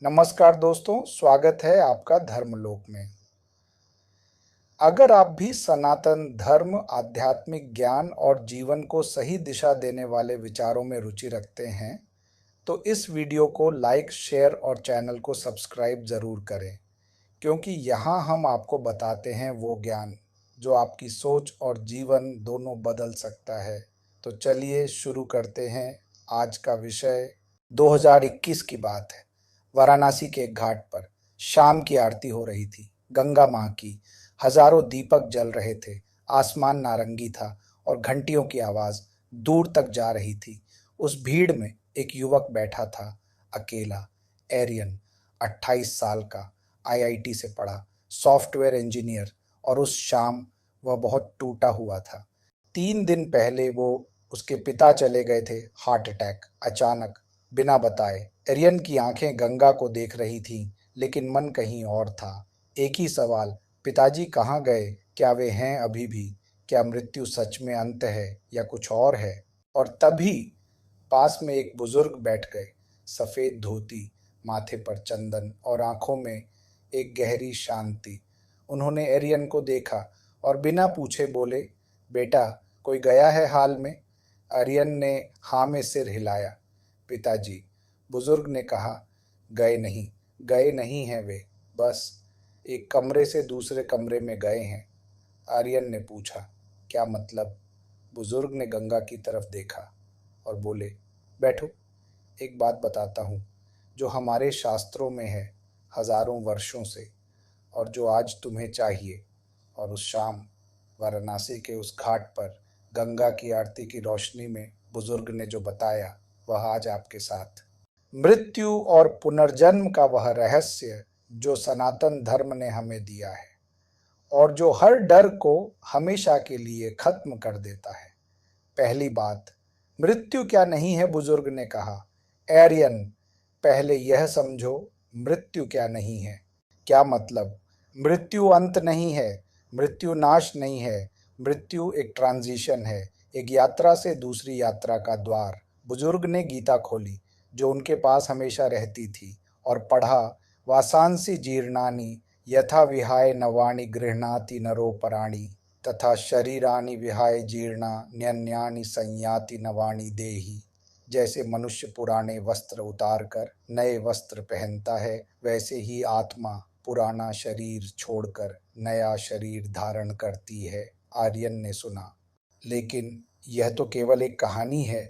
नमस्कार दोस्तों, स्वागत है आपका धर्मलोक में। अगर आप भी सनातन धर्म, आध्यात्मिक ज्ञान और जीवन को सही दिशा देने वाले विचारों में रुचि रखते हैं, तो इस वीडियो को लाइक, शेयर और चैनल को सब्सक्राइब ज़रूर करें, क्योंकि यहाँ हम आपको बताते हैं वो ज्ञान जो आपकी सोच और जीवन दोनों बदल सकता है। तो चलिए शुरू करते हैं। आज का विषय 2021 की बात है। वाराणसी के एक घाट पर शाम की आरती हो रही थी, गंगा माँ की। हजारों दीपक जल रहे थे, आसमान नारंगी था और घंटियों की आवाज दूर तक जा रही थी। उस भीड़ में एक युवक बैठा था, अकेला, एरियन, 28 साल का, आईआईटी से पढ़ा, सॉफ्टवेयर इंजीनियर। और उस शाम वह बहुत टूटा हुआ था। 3 दिन पहले वो उसके पिता चले गए थे, हार्ट अटैक, अचानक, बिना बताए। एरियन की आंखें गंगा को देख रही थीं, लेकिन मन कहीं और था। एक ही सवाल, पिताजी कहाँ गए? क्या वे हैं अभी भी? क्या मृत्यु सच में अंत है या कुछ और है? और तभी पास में एक बुजुर्ग बैठ गए, सफेद धोती, माथे पर चंदन और आंखों में एक गहरी शांति। उन्होंने एरियन को देखा और बिना पूछे बोले, बेटा, कोई गया है हाल में? आर्यन ने हाँ में सिर हिलाया। पिताजी, बुजुर्ग ने कहा, गए नहीं हैं वे, बस एक कमरे से दूसरे कमरे में गए हैं। आर्यन ने पूछा, क्या मतलब? बुजुर्ग ने गंगा की तरफ देखा और बोले, बैठो, एक बात बताता हूँ जो हमारे शास्त्रों में है, हजारों वर्षों से, और जो आज तुम्हें चाहिए। और उस शाम वाराणसी के उस घाट पर गंगा की आरती की रोशनी में बुजुर्ग ने जो बताया, वह आज आपके साथ। मृत्यु और पुनर्जन्म का वह रहस्य जो सनातन धर्म ने हमें दिया है और जो हर डर को हमेशा के लिए खत्म कर देता है। पहली बात, मृत्यु क्या नहीं है? बुजुर्ग ने कहा। एरियन, पहले यह समझो, मृत्यु क्या नहीं है। क्या मतलब? मृत्यु अंत नहीं है, मृत्यु नाश नहीं है, मृत्यु एक ट्रांजिशन है, एक यात्रा से दूसरी यात्रा का द्वार। बुजुर्ग ने गीता खोली, जो उनके पास हमेशा रहती थी, और पढ़ा, वासांसि जीर्णानि यथा विहाय नवानि गृह्णाति नरोपराणि तथा शरीरानि विहाय जीर्णा न्यन्यानि संयाति नवानि देहि। जैसे मनुष्य पुराने वस्त्र उतार कर नए वस्त्र पहनता है, वैसे ही आत्मा पुराना शरीर छोड़कर नया शरीर धारण करती है। आर्यन ने सुना, लेकिन यह तो केवल एक कहानी है,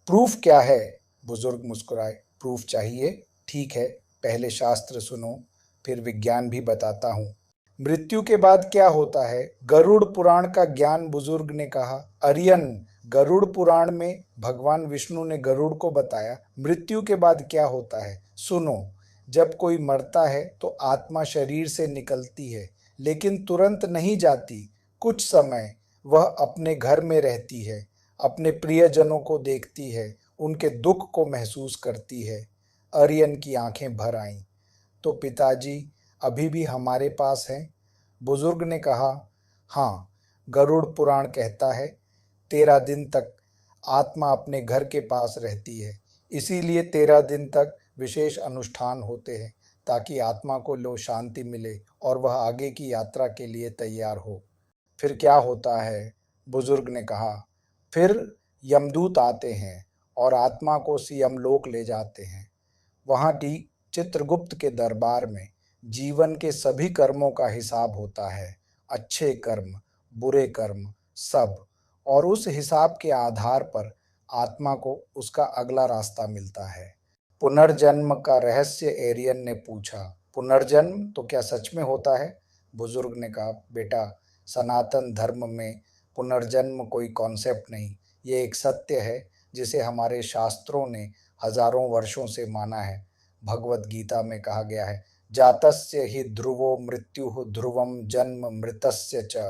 प्रूफ क्या है? बुजुर्ग मुस्कुराए। प्रूफ चाहिए? ठीक है, पहले शास्त्र सुनो, फिर विज्ञान भी बताता हूँ। मृत्यु के बाद क्या होता है? गरुड़ पुराण का ज्ञान, बुजुर्ग ने कहा। अरियन, गरुड़ पुराण में भगवान विष्णु ने गरुड़ को बताया मृत्यु के बाद क्या होता है। सुनो, जब कोई मरता है तो आत्मा शरीर से निकलती है, लेकिन तुरंत नहीं जाती। कुछ समय वह अपने घर में रहती है, अपने प्रियजनों को देखती है, उनके दुख को महसूस करती है। आर्यन की आंखें भर आईं। तो पिताजी अभी भी हमारे पास हैं? बुजुर्ग ने कहा, हाँ, गरुड़ पुराण कहता है 13 दिन तक आत्मा अपने घर के पास रहती है। इसीलिए 13 दिन तक विशेष अनुष्ठान होते हैं, ताकि आत्मा को लो शांति मिले और वह आगे की यात्रा के लिए तैयार हो। फिर क्या होता है? बुजुर्ग ने कहा, फिर यमदूत आते हैं और आत्मा को यमलोक ले जाते हैं। वहाँ डी चित्रगुप्त के दरबार में जीवन के सभी कर्मों का हिसाब होता है, अच्छे कर्म, बुरे कर्म, सब। और उस हिसाब के आधार पर आत्मा को उसका अगला रास्ता मिलता है। पुनर्जन्म का रहस्य, एरियन ने पूछा। पुनर्जन्म तो क्या सच में होता है? बुजुर्ग ने कहा, बेटा, सनातन धर्म में पुनर्जन्म कोई कॉन्सेप्ट नहीं, ये एक सत्य है जिसे हमारे शास्त्रों ने हजारों वर्षों से माना है। भगवत गीता में कहा गया है, जातस्य ही ध्रुवो मृत्यु ध्रुवम जन्म मृतस्य च।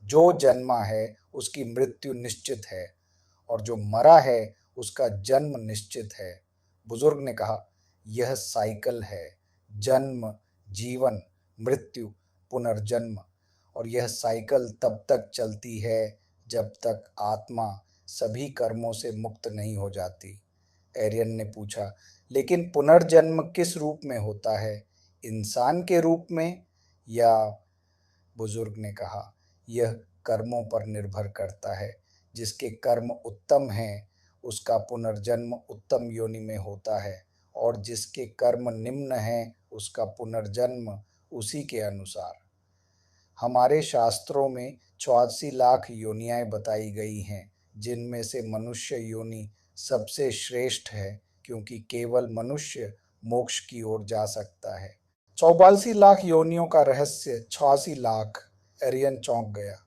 जो जन्मा है उसकी मृत्यु निश्चित है, और जो मरा है उसका जन्म निश्चित है। बुजुर्ग ने कहा, यह साइकिल है, जन्म, जीवन, मृत्यु, पुनर्जन्म। और यह साइकिल तब तक चलती है जब तक आत्मा सभी कर्मों से मुक्त नहीं हो जाती। एरियन ने पूछा, लेकिन पुनर्जन्म किस रूप में होता है, इंसान के रूप में या? बुजुर्ग ने कहा, यह कर्मों पर निर्भर करता है। जिसके कर्म उत्तम हैं उसका पुनर्जन्म उत्तम योनि में होता है, और जिसके कर्म निम्न हैं उसका पुनर्जन्म उसी के अनुसार। हमारे शास्त्रों में 84 लाख योनियां बताई गई हैं, जिनमें से मनुष्य योनि सबसे श्रेष्ठ है, क्योंकि केवल मनुष्य मोक्ष की ओर जा सकता है। 84 लाख योनियों का रहस्य 86 लाख। एरियन चौंक गया।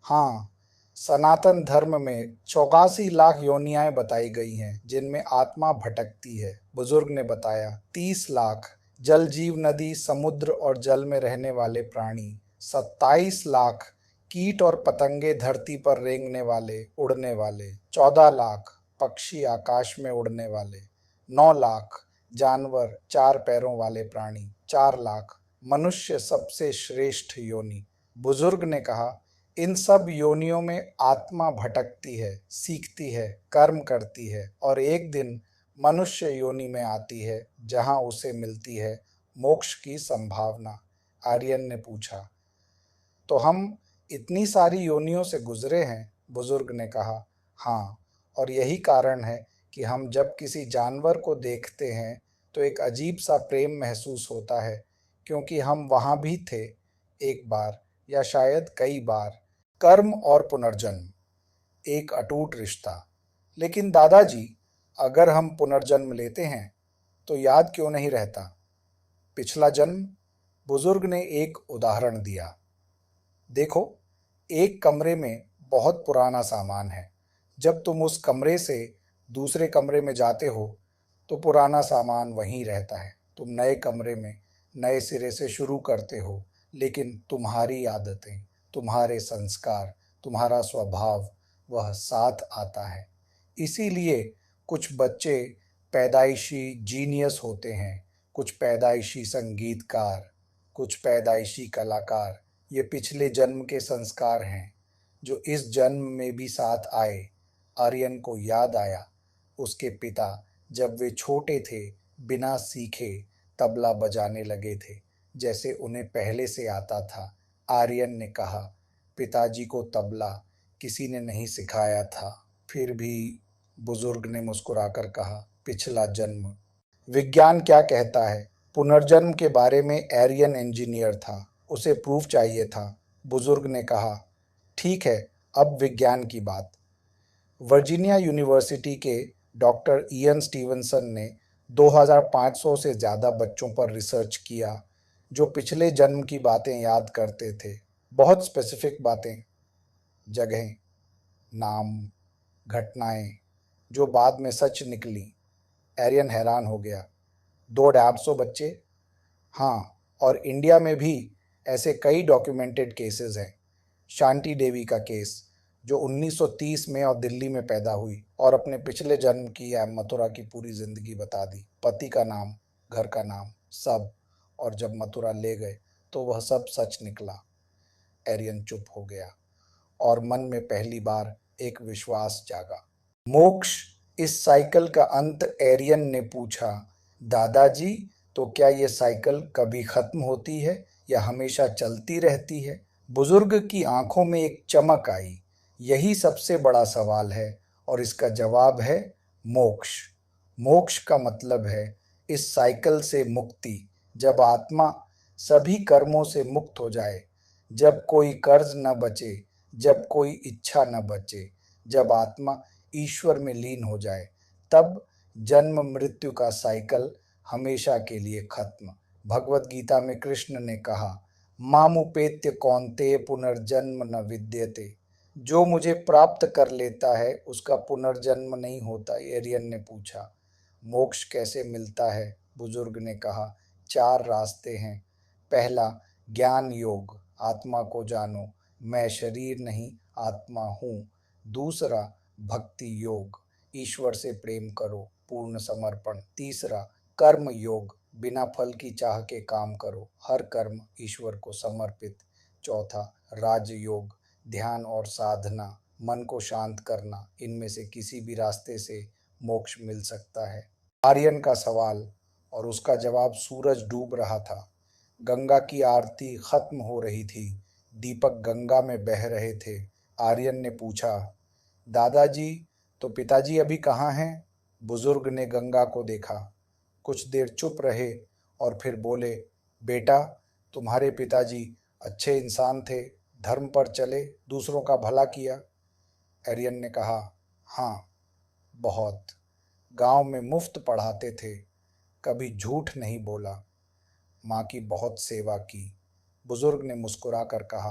हाँ, सनातन धर्म में 84 लाख योनियां बताई गई हैं, जिनमें आत्मा भटकती है। बुजुर्ग ने बताया, 30 लाख जल जीव, नदी, समुद्र और जल में रहने वाले प्राणी, 27 लाख कीट और पतंगे, धरती पर रेंगने वाले, उड़ने वाले, 14 लाख पक्षी आकाश में उड़ने वाले, 9 लाख जानवर, 4 पैरों वाले प्राणी, 4 लाख मनुष्य, सबसे श्रेष्ठ योनि। बुजुर्ग ने कहा, इन सब योनियों में आत्मा भटकती है, सीखती है, कर्म करती है, और एक दिन मनुष्य योनि में आती है, जहां उसे मिलती है मोक्ष की संभावना। आर्यन ने पूछा, तो हम इतनी सारी योनियों से गुजरे हैं? बुजुर्ग ने कहा, हाँ, और यही कारण है कि हम जब किसी जानवर को देखते हैं तो एक अजीब सा प्रेम महसूस होता है, क्योंकि हम वहाँ भी थे एक बार, या शायद कई बार। कर्म और पुनर्जन्म, एक अटूट रिश्ता। लेकिन दादाजी, अगर हम पुनर्जन्म लेते हैं तो याद क्यों नहीं रहता? पिछला जन्म? बुजुर्ग ने एक उदाहरण दिया। देखो, एक कमरे में बहुत पुराना सामान है। जब तुम उस कमरे से दूसरे कमरे में जाते हो तो पुराना सामान वहीं रहता है। तुम नए कमरे में नए सिरे से शुरू करते हो, लेकिन तुम्हारी आदतें, तुम्हारे संस्कार, तुम्हारा स्वभाव, वह साथ आता है। इसीलिए कुछ बच्चे पैदाइशी जीनियस होते हैं, कुछ पैदाइशी संगीतकार, कुछ पैदाइशी कलाकार। ये पिछले जन्म के संस्कार हैं जो इस जन्म में भी साथ आए। आर्यन को याद आया, उसके पिता जब वे छोटे थे बिना सीखे तबला बजाने लगे थे, जैसे उन्हें पहले से आता था। आर्यन ने कहा, पिताजी को तबला किसी ने नहीं सिखाया था। फिर भी, बुजुर्ग ने मुस्कुराकर कहा, पिछला जन्म। विज्ञान क्या कहता है? पुनर्जन्म के बारे में एरियन इंजीनियर था, उसे प्रूफ चाहिए था। बुजुर्ग ने कहा, ठीक है, अब विज्ञान की बात। वर्जीनिया यूनिवर्सिटी के डॉक्टर इयन स्टीवनसन ने 2500 से ज़्यादा बच्चों पर रिसर्च किया जो पिछले जन्म की बातें याद करते थे। बहुत स्पेसिफिक बातें, जगहें, नाम, घटनाएं, जो बाद में सच निकली। एरियन हैरान हो गया, 250 बच्चे? हाँ, और इंडिया में भी ऐसे कई डॉक्यूमेंटेड केसेस हैं। शांति देवी का केस, जो 1930 में और दिल्ली में पैदा हुई और अपने पिछले जन्म की या मथुरा की पूरी जिंदगी बता दी। पति का नाम, घर का नाम, सब। और जब मथुरा ले गए तो वह सब सच निकला। एरियन चुप हो गया और मन में पहली बार एक विश्वास जागा। मोक्ष, इस साइकिल का अंत? एरियन ने पूछा। दादाजी, तो क्या ये साइकिल कभी खत्म होती है या हमेशा चलती रहती है? बुजुर्ग की आंखों में एक चमक आई। यही सबसे बड़ा सवाल है, और इसका जवाब है मोक्ष। मोक्ष का मतलब है इस साइकिल से मुक्ति। जब आत्मा सभी कर्मों से मुक्त हो जाए, जब कोई कर्ज न बचे, जब कोई इच्छा न बचे, जब आत्मा ईश्वर में लीन हो जाए, तब जन्म मृत्यु का साइकिल हमेशा के लिए खत्म। भगवत गीता में कृष्ण ने कहा, मामुपेत्य कौन्तेय पुनर्जन्म न विद्यते। जो मुझे प्राप्त कर लेता है उसका पुनर्जन्म नहीं होता। एरियन ने पूछा, मोक्ष कैसे मिलता है? बुजुर्ग ने कहा, 4 रास्ते हैं। पहला, ज्ञान योग, आत्मा को जानो, मैं शरीर नहीं आत्मा हूँ। दूसरा, भक्ति योग, ईश्वर से प्रेम करो, पूर्ण समर्पण। तीसरा, कर्म योग, बिना फल की चाह के काम करो, हर कर्म ईश्वर को समर्पित। चौथा, राजयोग, ध्यान और साधना, मन को शांत करना। इनमें से किसी भी रास्ते से मोक्ष मिल सकता है। आर्यन का सवाल और उसका जवाब। सूरज डूब रहा था। गंगा की आरती खत्म हो रही थी। दीपक गंगा में बह रहे थे। आर्यन ने पूछा, दादाजी, तो पिताजी अभी कहाँ हैं? बुजुर्ग ने गंगा को देखा, कुछ देर चुप रहे और फिर बोले, बेटा, तुम्हारे पिताजी अच्छे इंसान थे, धर्म पर चले, दूसरों का भला किया। आर्यन ने कहा, हाँ, बहुत। गांव में मुफ्त पढ़ाते थे, कभी झूठ नहीं बोला, माँ की बहुत सेवा की। बुजुर्ग ने मुस्कुरा कर कहा,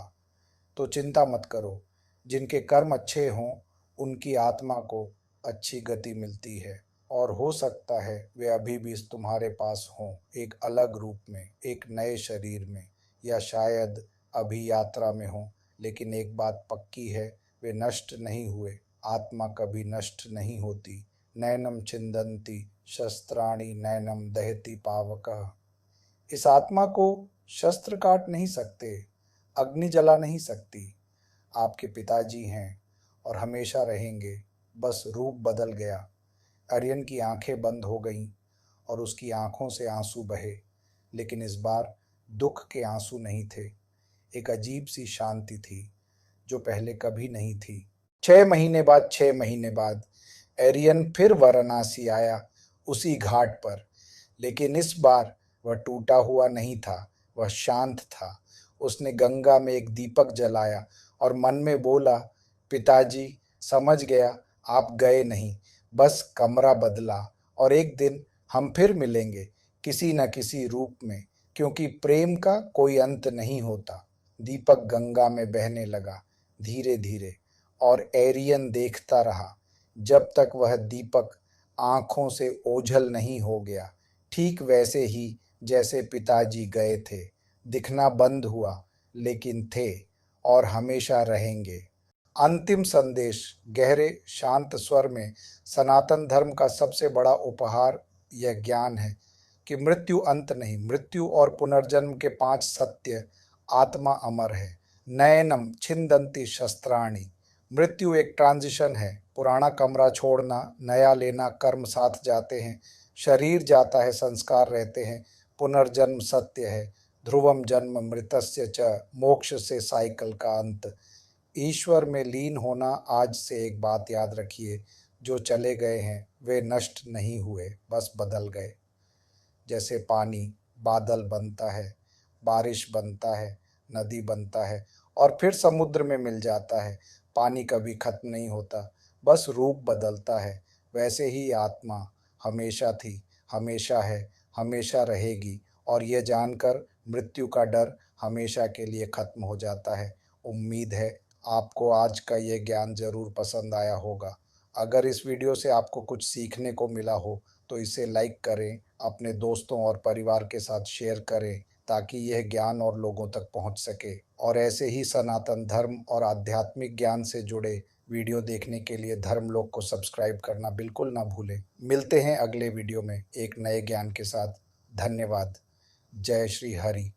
तो चिंता मत करो, जिनके कर्म अच्छे हों उनकी आत्मा को अच्छी गति मिलती है, और हो सकता है वे अभी भी तुम्हारे पास हों, एक अलग रूप में, एक नए शरीर में, या शायद अभी यात्रा में हों। लेकिन एक बात पक्की है, वे नष्ट नहीं हुए। आत्मा कभी नष्ट नहीं होती। नैनम छिन्दन्ति शस्त्राणि नैनम दहति पावकः। इस आत्मा को शस्त्र काट नहीं सकते, अग्नि जला नहीं सकती। आपके पिताजी हैं और हमेशा रहेंगे, बस रूप बदल गया। आर्यन की आंखें बंद हो गईं और उसकी आंखों से आंसू बहे, लेकिन इस बार दुख के आंसू नहीं थे। एक अजीब सी शांति थी जो पहले कभी नहीं थी। 6 महीने बाद 6 महीने बाद आर्यन फिर वाराणसी आया, उसी घाट पर। लेकिन इस बार वह टूटा हुआ नहीं था, वह शांत था। उसने गंगा में एक दीपक जलाया और मन में बोला, पिताजी, समझ गया, आप गए नहीं, बस कमरा बदला, और एक दिन हम फिर मिलेंगे, किसी न किसी रूप में, क्योंकि प्रेम का कोई अंत नहीं होता। दीपक गंगा में बहने लगा, धीरे धीरे, और आर्यन देखता रहा जब तक वह दीपक आंखों से ओझल नहीं हो गया। ठीक वैसे ही जैसे पिताजी गए थे, दिखना बंद हुआ, लेकिन थे और हमेशा रहेंगे। अंतिम संदेश। गहरे शांत स्वर में, सनातन धर्म का सबसे बड़ा उपहार यह ज्ञान है कि मृत्यु अंत नहीं, मृत्यु और पुनर्जन्म के 5 सत्य। आत्मा अमर है। नयनम छिन्दन्ति शस्त्राणि। मृत्यु एक ट्रांजिशन है, पुराना कमरा छोड़ना, नया लेना, कर्म साथ जाते हैं, शरीर जाता है, संस्कार रहते हैं। पुनर्जन्म सत्य है। ध्रुवम जन्म मृतस्य च, मोक्ष से साइकिल का अंत। ईश्वर में लीन होना। आज से एक बात याद रखिए, जो चले गए हैं वे नष्ट नहीं हुए, बस बदल गए। जैसे पानी बादल बनता है, बारिश बनता है, नदी बनता है और फिर समुद्र में मिल जाता है। पानी कभी खत्म नहीं होता, बस रूप बदलता है। वैसे ही आत्मा हमेशा थी, हमेशा है, हमेशा रहेगी, और यह जानकर मृत्यु का डर हमेशा के लिए खत्म हो जाता है। उम्मीद है आपको आज का ये ज्ञान ज़रूर पसंद आया होगा। अगर इस वीडियो से आपको कुछ सीखने को मिला हो तो इसे लाइक करें, अपने दोस्तों और परिवार के साथ शेयर करें, ताकि यह ज्ञान और लोगों तक पहुंच सके। और ऐसे ही सनातन धर्म और आध्यात्मिक ज्ञान से जुड़े वीडियो देखने के लिए धर्मलोक को सब्सक्राइब करना बिल्कुल ना भूलें। मिलते हैं अगले वीडियो में एक नए ज्ञान के साथ। धन्यवाद। जय श्री हरि।